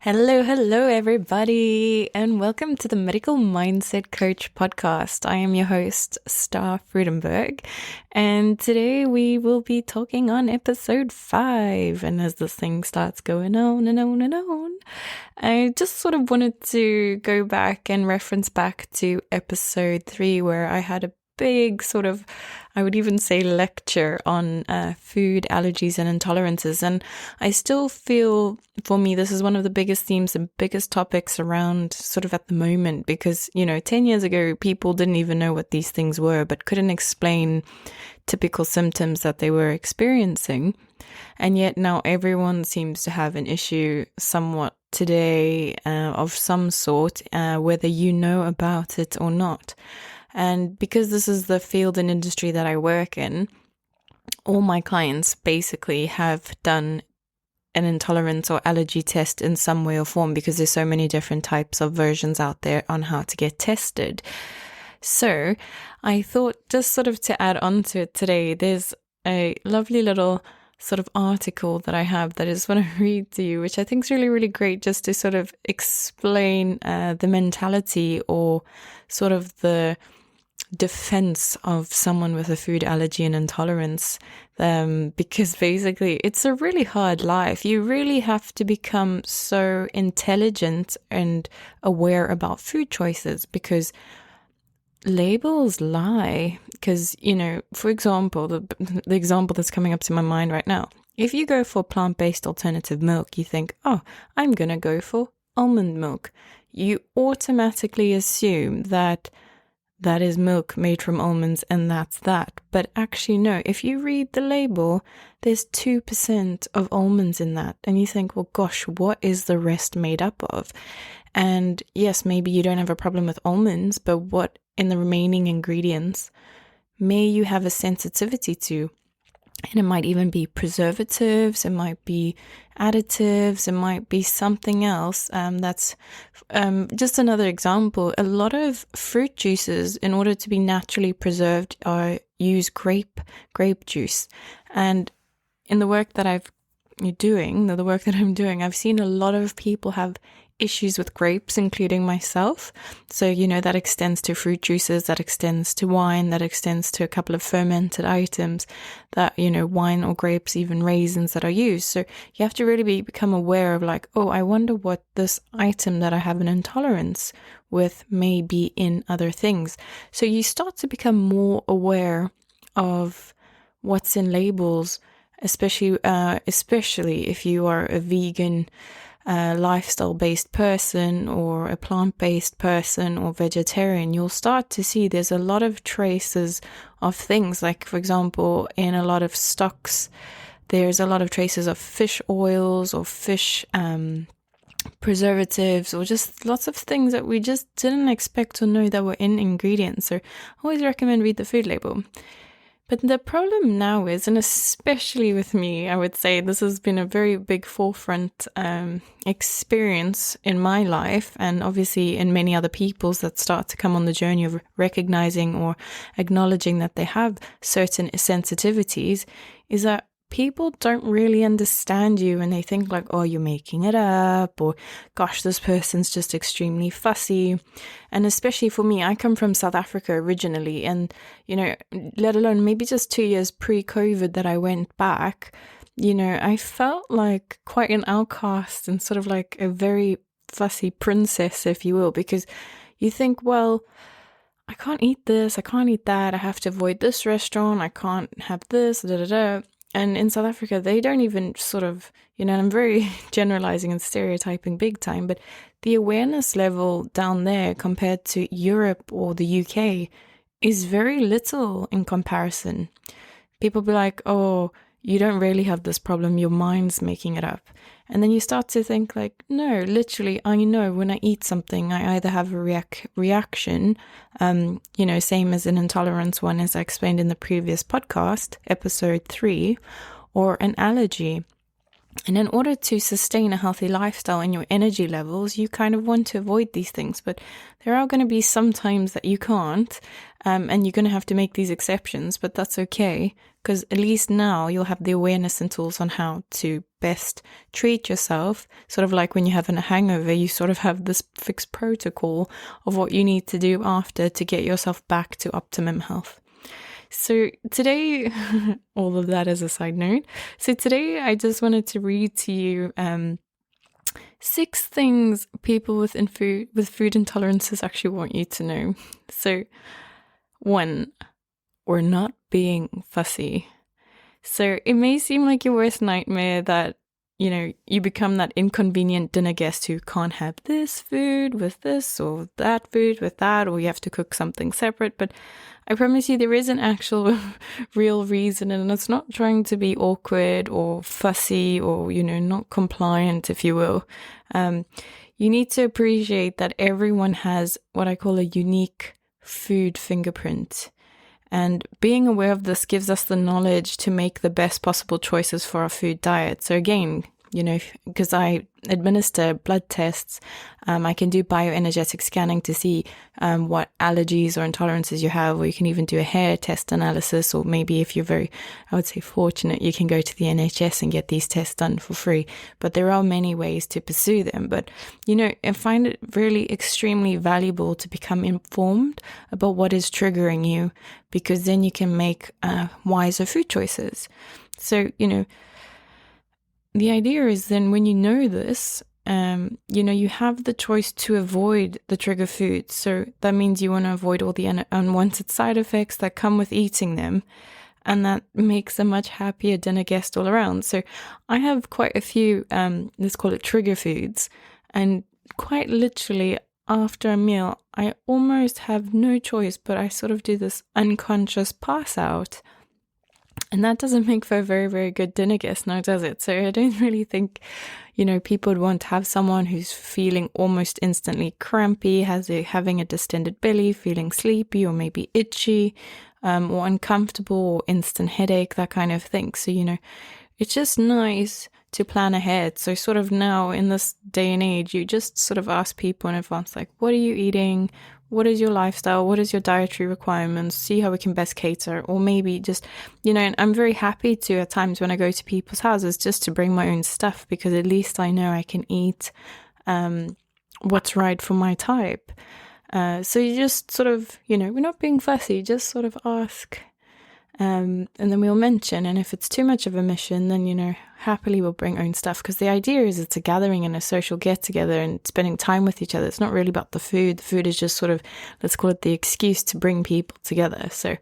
Hello, everybody, and welcome to the Medical Mindset Coach podcast. I am your host, Star Freudenberg, and today we will be talking on episode 5. And as this thing starts going on and on and on, I just sort of wanted to go back and reference back to episode 3, where I had a big sort of, I would even say, lecture on food allergies and intolerances. And I still feel, for me, this is one of the biggest themes and biggest topics around sort of at the moment, because, 10 years ago, people didn't even know what these things were, but couldn't explain typical symptoms that they were experiencing. And yet now everyone seems to have an issue somewhat today of some sort, whether you know about it or not. And because this is the field and industry that I work in, all my clients basically have done an intolerance or allergy test in some way or form, because there's so many different types of versions out there on how to get tested. So I thought, just sort of to add on to it today, there's a lovely little sort of article that I have that I just want to read to you, which I think is really, really great, just to sort of explain the mentality or sort of the defense of someone with a food allergy and intolerance, because basically it's a really hard life. You really have to become so intelligent and aware about food choices, because labels lie. Because, for example, the example that's coming up to my mind right now, if you go for plant-based alternative milk, you think, oh, I'm gonna go for almond milk. You automatically assume that is milk made from almonds and that's that. But actually, no, if you read the label, there's 2% of almonds in that. And you think, well, gosh, what is the rest made up of? And yes, maybe you don't have a problem with almonds, but what in the remaining ingredients may you have a sensitivity to? And it might even be preservatives, it might be additives, it might be something else. That's just another example. A lot of fruit juices, in order to be naturally preserved, use grape juice. And in the work that I'm doing, I've seen a lot of people have issues with grapes, including myself. So, that extends to fruit juices, that extends to wine, that extends to a couple of fermented items that, wine or grapes, even raisins that are used. So you have to really become aware of like, oh, I wonder what this item that I have an intolerance with may be in other things. So you start to become more aware of what's in labels, especially if you are a vegan, lifestyle-based person or a plant-based person or vegetarian. You'll start to see there's a lot of traces of things. Like, for example, in a lot of stocks, there's a lot of traces of fish oils or fish preservatives, or just lots of things that we just didn't expect to know that were in ingredients. So I always recommend read the food label. But the problem now is, and especially with me, I would say this has been a very big forefront experience in my life, and obviously in many other people's that start to come on the journey of recognizing or acknowledging that they have certain sensitivities, is that people don't really understand you, and they think like, oh, you're making it up, or gosh, this person's just extremely fussy. And especially for me, I come from South Africa originally, and, let alone maybe just 2 years pre-COVID that I went back, I felt like quite an outcast and sort of like a very fussy princess, if you will, because you think, well, I can't eat this, I can't eat that, I have to avoid this restaurant, I can't have this, And in South Africa, they don't even sort of, and I'm very generalizing and stereotyping big time, but the awareness level down there compared to Europe or the UK is very little in comparison. People be like, oh, you don't really have this problem, your mind's making it up. And then you start to think like, no, literally, I know when I eat something, I either have a reaction, same as an intolerance one, as I explained in the previous podcast, episode 3, or an allergy. And in order to sustain a healthy lifestyle and your energy levels, you kind of want to avoid these things. But there are going to be some times that you can't, and you're going to have to make these exceptions, but that's okay, because at least now you'll have the awareness and tools on how to best treat yourself. Sort of like when you have a hangover, you sort of have this fixed protocol of what you need to do after to get yourself back to optimum health. So today, all of that as a side note. So today I just wanted to read to you 6 things people with food intolerances actually want you to know. So 1, we're not being fussy. So it may seem like your worst nightmare that, you become that inconvenient dinner guest who can't have this food with this or that food with that, or you have to cook something separate. But I promise you there is an actual real reason, and it's not trying to be awkward or fussy or, not compliant, if you will. You need to appreciate that everyone has what I call a unique food fingerprint. And being aware of this gives us the knowledge to make the best possible choices for our food diet. So again, because I administer blood tests, I can do bioenergetic scanning to see what allergies or intolerances you have, or you can even do a hair test analysis, or maybe if you're very, I would say, fortunate, you can go to the NHS and get these tests done for free. But there are many ways to pursue them. But, I find it really extremely valuable to become informed about what is triggering you, because then you can make wiser food choices. So, the idea is then when you know this, you have the choice to avoid the trigger foods. So that means you want to avoid all the unwanted side effects that come with eating them. And that makes a much happier dinner guest all around. So I have quite a few, let's call it trigger foods. And quite literally after a meal, I almost have no choice, but I sort of do this unconscious pass out. And that doesn't make for a very, very good dinner guest now, does it? So I don't really think, people would want to have someone who's feeling almost instantly crampy, having a distended belly, feeling sleepy or maybe itchy, or uncomfortable, or instant headache, that kind of thing. So, it's just nice to plan ahead. So sort of now in this day and age, you just sort of ask people in advance, like, what are you eating? What is your lifestyle? What is your dietary requirements? See how we can best cater. Or maybe just, and I'm very happy to at times when I go to people's houses just to bring my own stuff, because at least I know I can eat what's right for my type. So you just sort of, we're not being fussy, just sort of ask. And then we'll mention, and if it's too much of a mission, then, happily we'll bring own stuff. Because the idea is it's a gathering and a social get together and spending time with each other. It's not really about the food. The food is just sort of, let's call it the excuse to bring people together. So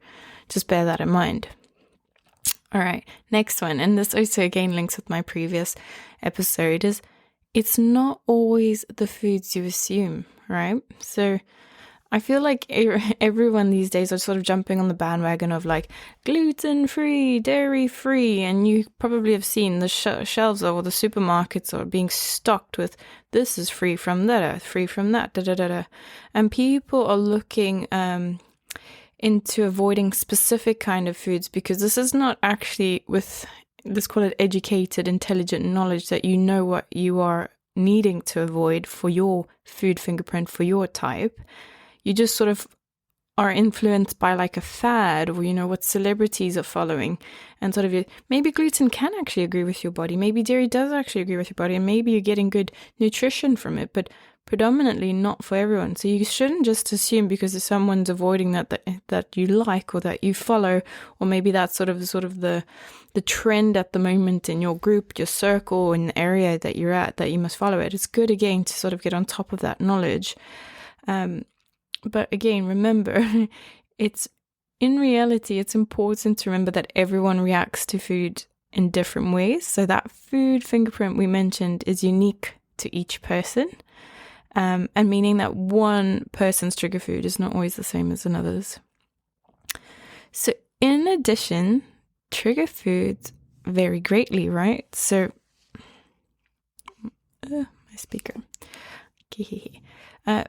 just bear that in mind. All right, next one. And this also again links with my previous episode is it's not always the foods you assume, right? So I feel like everyone these days are sort of jumping on the bandwagon of like gluten-free, dairy-free, and you probably have seen the shelves or the supermarkets are being stocked with this is free from that, free from that, da-da-da-da. And people are looking into avoiding specific kind of foods because this is not actually with, let's call it educated, intelligent knowledge that you know what you are needing to avoid for your food fingerprint, for your type. You just sort of are influenced by like a fad or, what celebrities are following. And sort of maybe gluten can actually agree with your body. Maybe dairy does actually agree with your body. And maybe you're getting good nutrition from it, but predominantly not for everyone. So you shouldn't just assume because someone's avoiding that you like or that you follow, or maybe that's sort of the trend at the moment in your group, your circle, in the area that you're at, that you must follow it. It's good again to sort of get on top of that knowledge. But again, remember, in reality, it's important to remember that everyone reacts to food in different ways. So that food fingerprint we mentioned is unique to each person, and meaning that one person's trigger food is not always the same as another's. So in addition, trigger foods vary greatly, right? So, my speaker.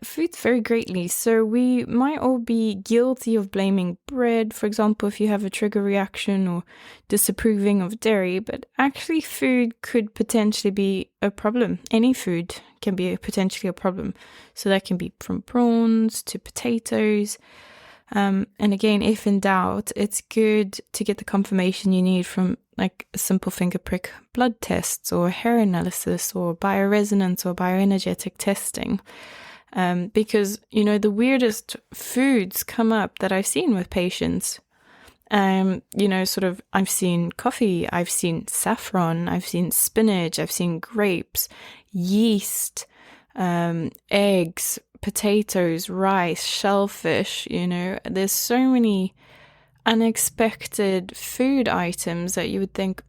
Foods vary greatly, so we might all be guilty of blaming bread, for example, if you have a trigger reaction, or disapproving of dairy, but actually food could potentially be a problem. Any food can be potentially a problem. So that can be from prawns to potatoes, And again, if in doubt, it's good to get the confirmation you need from like a simple finger prick blood tests or hair analysis or bioresonance or bioenergetic testing. Because, the weirdest foods come up that I've seen with patients. I've seen coffee, I've seen saffron, I've seen spinach, I've seen grapes, yeast, eggs, potatoes, rice, shellfish, there's so many unexpected food items that you would think,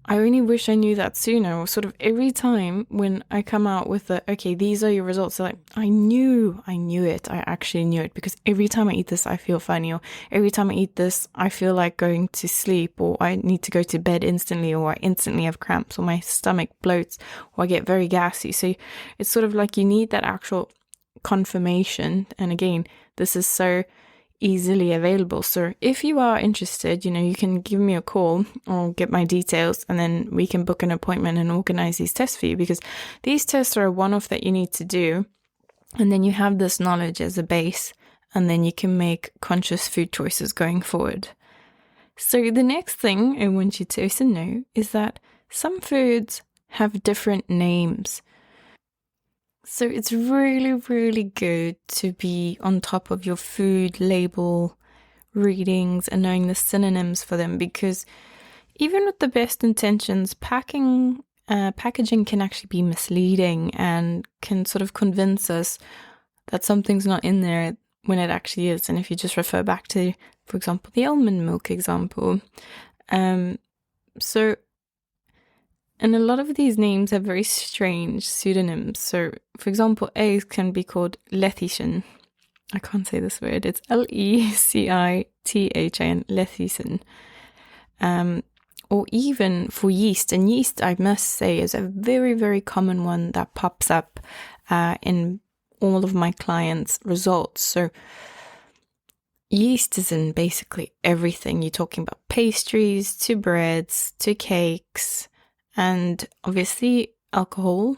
I really wish I knew that sooner. Or sort of every time when I come out with okay, these are your results, like, I knew it. I actually knew it, because every time I eat this, I feel funny, or every time I eat this, I feel like going to sleep, or I need to go to bed instantly, or I instantly have cramps, or my stomach bloats, or I get very gassy. So it's sort of like you need that actual confirmation. And again, this is so easily available. So if you are interested, you can give me a call or get my details, and then we can book an appointment and organize these tests for you, because these tests are a one-off that you need to do. And then you have this knowledge as a base, and then you can make conscious food choices going forward. So the next thing I want you to also know is that some foods have different names. So it's really, really good to be on top of your food label readings and knowing the synonyms for them, because even with the best intentions, packaging can actually be misleading and can sort of convince us that something's not in there when it actually is. And if you just refer back to, for example, the almond milk example, and a lot of these names have very strange pseudonyms. So, for example, eggs can be called lecithin. I can't say this word. It's lecithin, lecithin. Or even for yeast. And yeast, I must say, is a very, very common one that pops up in all of my clients' results. So yeast is in basically everything. You're talking about pastries, to breads, to cakes, and obviously alcohol.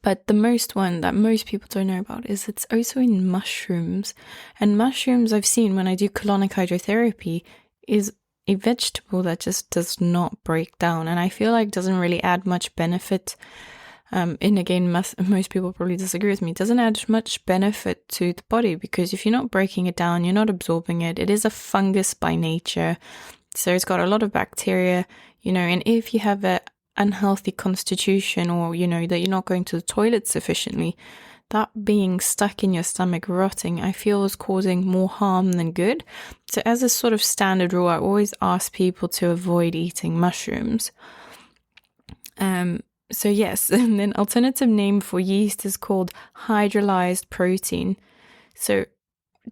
But the most one that most people don't know about is it's also in mushrooms. And mushrooms, I've seen when I do colonic hydrotherapy, is a vegetable that just does not break down. And I feel like doesn't really add much benefit. And again, most people probably disagree with me. It doesn't add much benefit to the body, because if you're not breaking it down, you're not absorbing it. It is a fungus by nature. So it's got a lot of bacteria, and if you have an unhealthy constitution, or, that you're not going to the toilet sufficiently, that being stuck in your stomach rotting, I feel, is causing more harm than good. So as a sort of standard rule, I always ask people to avoid eating mushrooms. So yes, and then alternative name for yeast is called hydrolyzed protein. So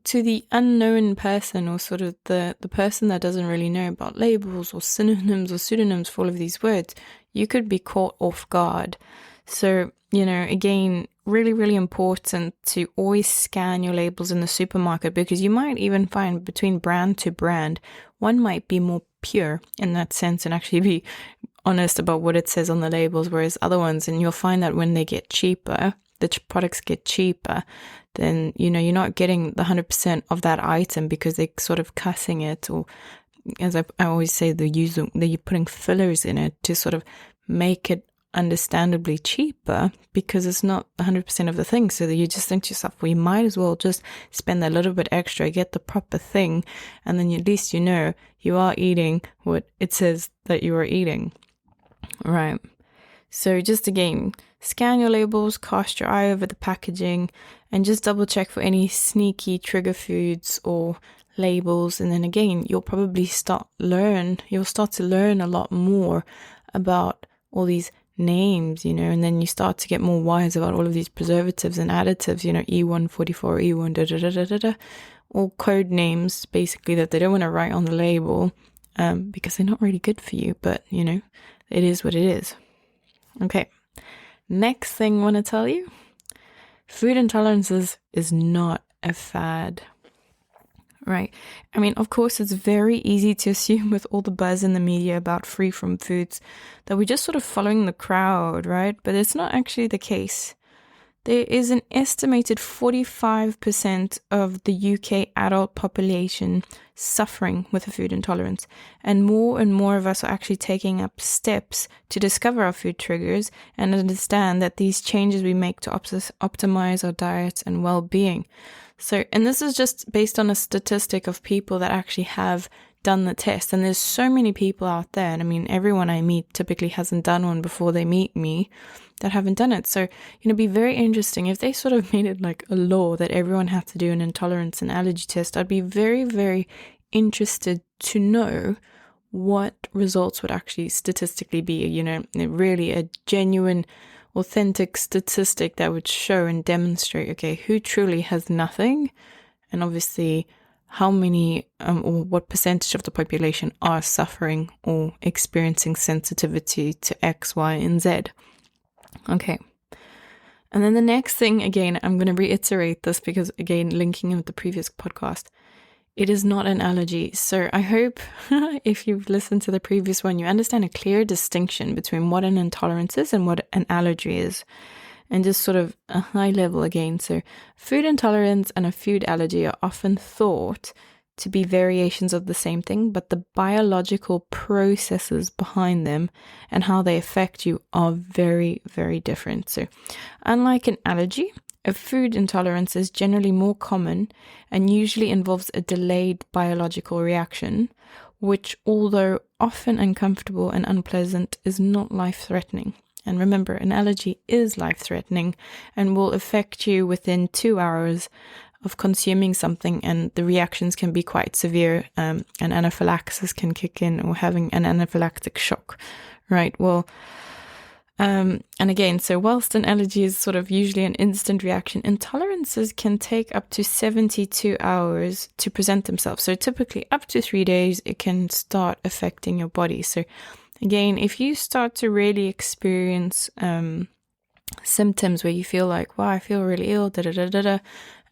to the unknown person, or sort of the person that doesn't really know about labels or synonyms or pseudonyms for all of these words, you could be caught off guard. So, again, really, really important to always scan your labels in the supermarket, because you might even find between brand to brand, one might be more pure in that sense and actually be honest about what it says on the labels, whereas other ones, and you'll find that when they get cheaper, the products get cheaper, then, you're not getting the 100% of that item, because they're sort of cutting it, or as I always say, you're putting fillers in it to sort of make it understandably cheaper, because it's not 100% of the thing. So that you just think to yourself, well, you might as well just spend a little bit extra, get the proper thing, and then at least you are eating what it says that you are eating. Right. So just again, scan your labels, cast your eye over the packaging, and just double check for any sneaky trigger foods or labels. And then again, you'll start to learn a lot more about all these names, and then you start to get more wise about all of these preservatives and additives, E144, E1 da da da da da da, all code names basically that they don't want to write on the label, because they're not really good for you, but it is what it is. Okay, next thing I want to tell you, food intolerances is not a fad. Right. I mean, of course, it's very easy to assume with all the buzz in the media about free from foods that we're just sort of following the crowd, right? But it's not actually the case. there is an estimated 45% of the UK adult population suffering with a food intolerance. And more of us are actually taking up steps to discover our food triggers and understand that these changes we make to optimize our diets and well-being. So, and this is just based on a statistic of people that actually have done the test. And there's so many people out there. And I mean, everyone I meet typically hasn't done one before they meet me that haven't done it. So, it'd be very interesting if they sort of made it like a law that everyone had to do an intolerance and allergy test. I'd be very, very interested to know what results would actually statistically be, really a genuine, authentic statistic that would show and demonstrate, okay, who truly has nothing, and obviously how many or what percentage of the population are suffering or experiencing sensitivity to X, Y, and Z. Okay. And then the next thing, again, I'm going to reiterate this because, again, linking in with the previous podcast, it is not an allergy. So I hope if you've listened to the previous one, you understand a clear distinction between what an intolerance is and what an allergy is. And just sort of a high level again. So food intolerance and a food allergy are often thought to be variations of the same thing, but the biological processes behind them and how they affect you are very, very different. So unlike an allergy, a food intolerance is generally more common and usually involves a delayed biological reaction, which, although often uncomfortable and unpleasant, is not life-threatening. And remember, an allergy is life-threatening and will affect you within 2 hours of consuming something, and the reactions can be quite severe, and anaphylaxis can kick in, or having an anaphylactic shock, right? Well, and again, so whilst an allergy is sort of usually an instant reaction, intolerances can take up to 72 hours to present themselves. So typically up to 3 days, it can start affecting your body. So again, if you start to really experience symptoms where you feel like, wow, I feel really ill,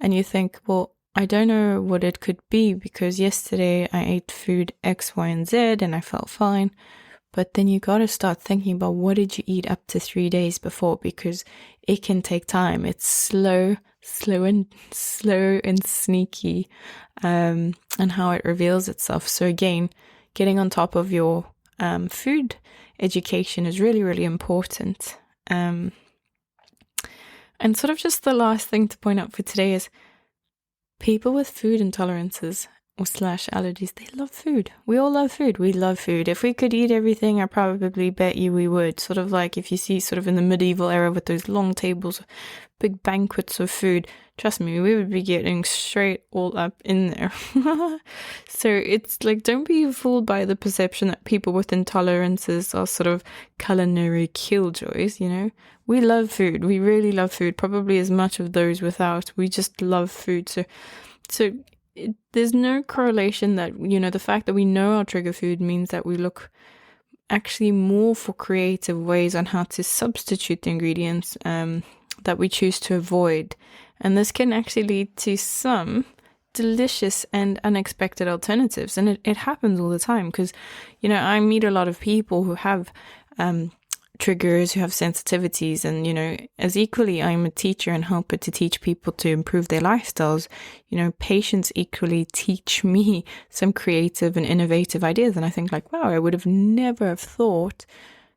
and you think, well, I don't know what it could be because yesterday I ate food X, Y, and Z and I felt fine. But then you got to start thinking about what did you eat up to 3 days before, because it can take time. It's slow and sneaky, and how it reveals itself. So again, getting on top of your food education is really, really important. And sort of just the last thing to point out for today is people with food intolerances or / allergies, they love food. We all love food. We love food. If we could eat everything, I probably bet you we would. Sort of like if you see sort of in the medieval era with those long tables, big banquets of food, trust me, we would be getting straight all up in there. So it's like, don't be fooled by the perception that people with intolerances are sort of culinary killjoys, We love food. We really love food, probably as much of those without. We just love food. So there's no correlation that, the fact that we know our trigger food means that we look actually more for creative ways on how to substitute the ingredients that we choose to avoid. And this can actually lead to some delicious and unexpected alternatives. And it happens all the time because, I meet a lot of people who have triggers, who have sensitivities, and as equally I'm a teacher and helper to teach people to improve their lifestyles. Patients equally teach me some creative and innovative ideas, and I think like, wow, I would have never have thought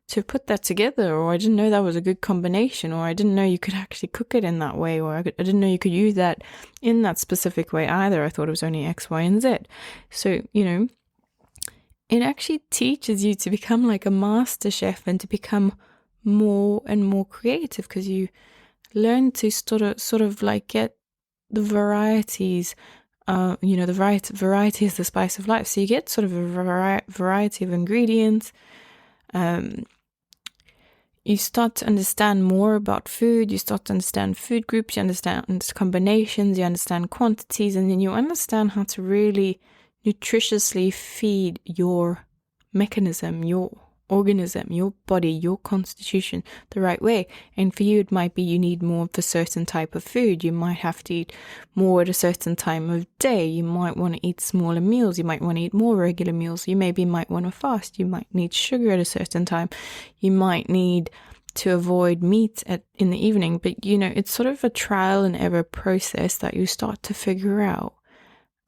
to put that together, or I didn't know that was a good combination, or I didn't know you could actually cook it in that way, or I didn't know you could use that in that specific way either. I thought it was only X, Y, and Z. So it actually teaches you to become like a master chef and to become more and more creative, because you learn to sort of like get the varieties, the variety is the spice of life. So you get sort of a variety of ingredients. You start to understand more about food. You start to understand food groups. You understand combinations. You understand quantities, and then you understand how to really nutritiously feed your mechanism, your organism, your body, your constitution the right way. And for you, it might be you need more of a certain type of food. You might have to eat more at a certain time of day. You might want to eat smaller meals. You might want to eat more regular meals. You might want to fast. You might need sugar at a certain time. You might need to avoid meat in the evening. But, it's sort of a trial and error process that you start to figure out.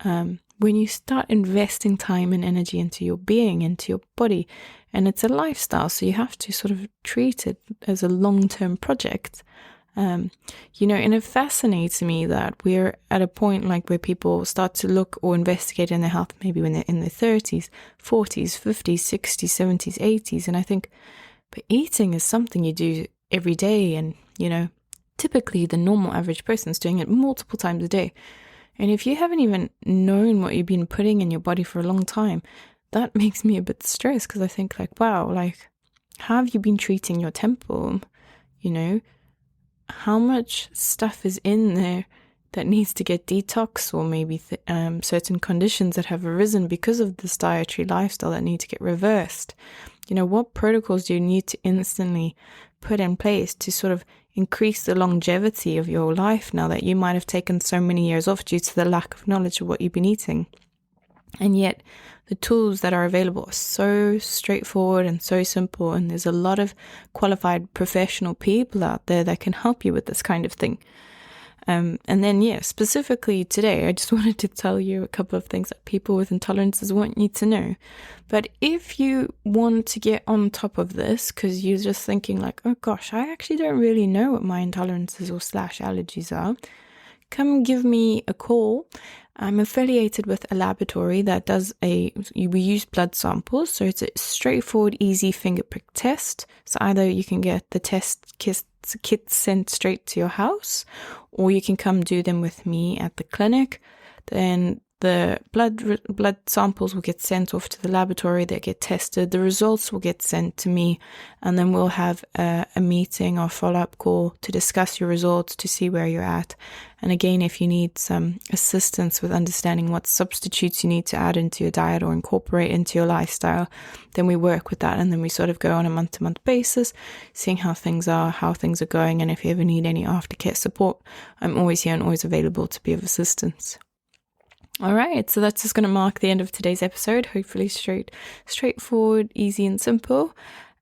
When you start investing time and energy into your being, into your body, and it's a lifestyle, so you have to sort of treat it as a long-term project. And it fascinates me that we're at a point like where people start to look or investigate in their health maybe when they're in their 30s, 40s, 50s, 60s, 70s, 80s. And I think, but eating is something you do every day. And, typically the normal average person's doing it multiple times a day. And if you haven't even known what you've been putting in your body for a long time, that makes me a bit stressed, because I think wow, how have you been treating your temple? How much stuff is in there that needs to get detoxed, or maybe certain conditions that have arisen because of this dietary lifestyle that need to get reversed? What protocols do you need to instantly put in place to sort of increase the longevity of your life now that you might have taken so many years off due to the lack of knowledge of what you've been eating? And yet the tools that are available are so straightforward and so simple, and there's a lot of qualified professional people out there that can help you with this kind of thing. And then, specifically today, I just wanted to tell you a couple of things that people with intolerances want you to know. But if you want to get on top of this, because you're just thinking oh gosh, I actually don't really know what my intolerances or / allergies are, come give me a call. I'm affiliated with a laboratory that does we use blood samples. So it's a straightforward, easy finger prick test. So either you can get the test kit sent straight to your house, or you can come do them with me at the clinic. Then the blood samples will get sent off to the laboratory. They get tested. The results will get sent to me, and then we'll have a meeting or follow-up call to discuss your results, to see where you're at. And again, if you need some assistance with understanding what substitutes you need to add into your diet or incorporate into your lifestyle, then we work with that. And then we sort of go on a month-to-month basis, seeing how things are going. And if you ever need any aftercare support, I'm always here and always available to be of assistance. All right, so that's just going to mark the end of today's episode. Hopefully straightforward, easy and simple.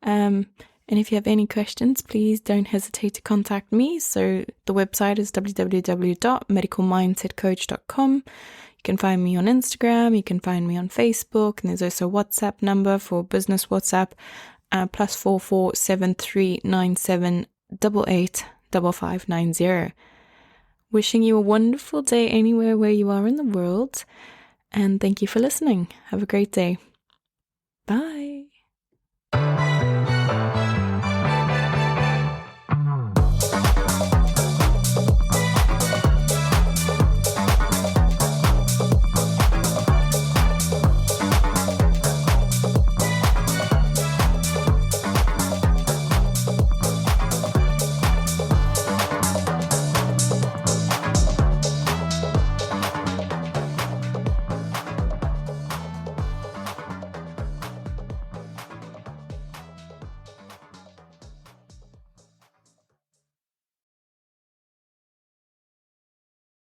And if you have any questions, please don't hesitate to contact me. So the website is www.medicalmindsetcoach.com. You can find me on Instagram, you can find me on Facebook, and there's also a WhatsApp number for business WhatsApp, +44 7397 885590. Wishing you a wonderful day anywhere where you are in the world. And thank you for listening. Have a great day. Bye.